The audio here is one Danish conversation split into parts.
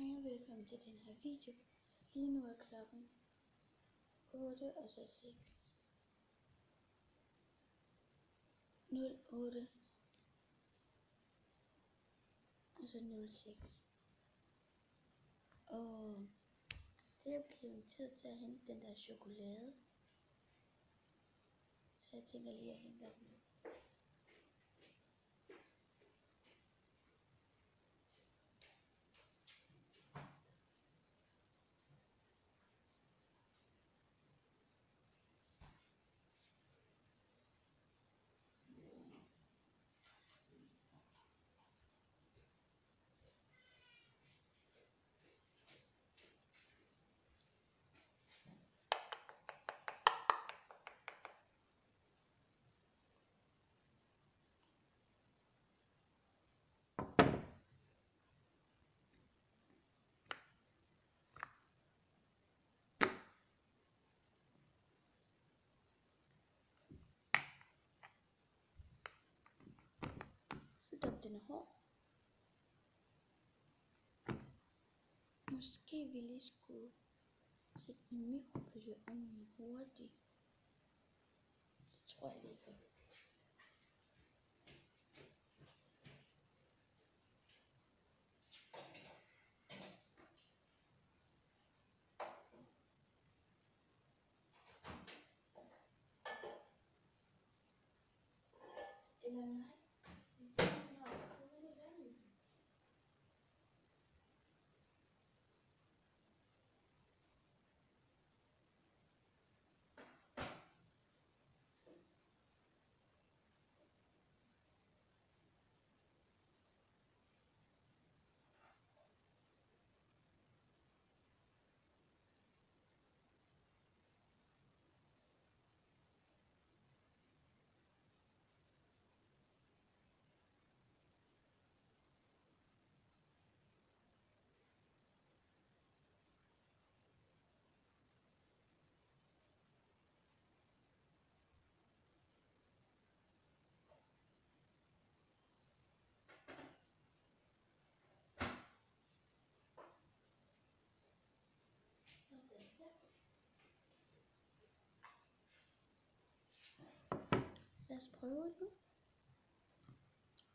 Hej og velkommen til den her video. Lige nu er klokken 8 og så 6. 08 og så 06. Og det er blevet tid til at hente den der chokolade. Så jeg tænker lige at hente den. Hold op, den er hård. Måske vi lige skulle sætte den i mikrobølgeovnen hurtigt. Det tror jeg lige godt. Eller nej. Vi tager den her kolde vand. Lad os prøve nu.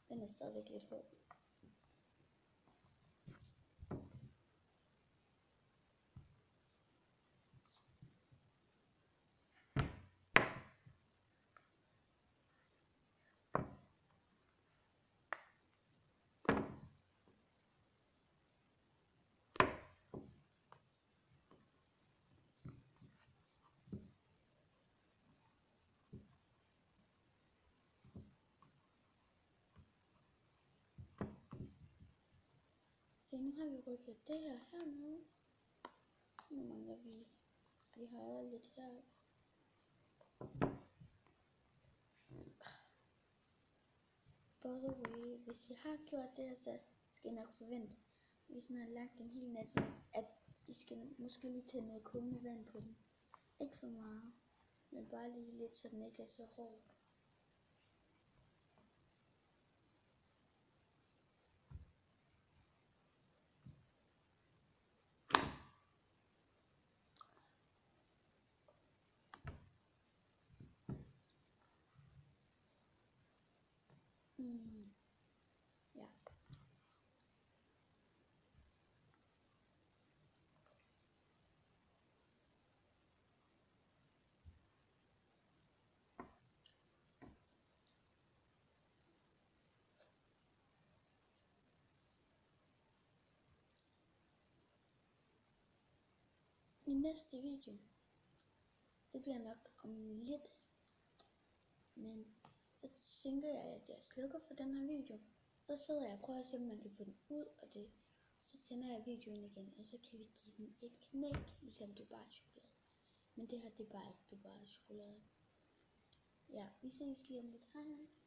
Den er stadigvæk lidt hård. Så nu har vi rykket det her hernede. Nu mangler vi har lidt her. By the way, hvis I har gjort det her, så skal I nok forvente, hvis den har lagt en hel nat, at I skal måske lige tage noget kogende vand på den. Ikke for meget, men bare lige lidt, så den ikke er så hård. Ja. I næste video, det bliver nok om lidt, men så tænker jeg, at jeg slukker for den her video. Så sidder jeg og prøver at se, om man kan få den ud, og det. Så tænder jeg videoen igen, og så kan vi give den et knæk, ligesom det bare er chokolade. Men det her, det er bare ikke, det er bare chokolade. Ja, vi ses lige om lidt. Hej hej.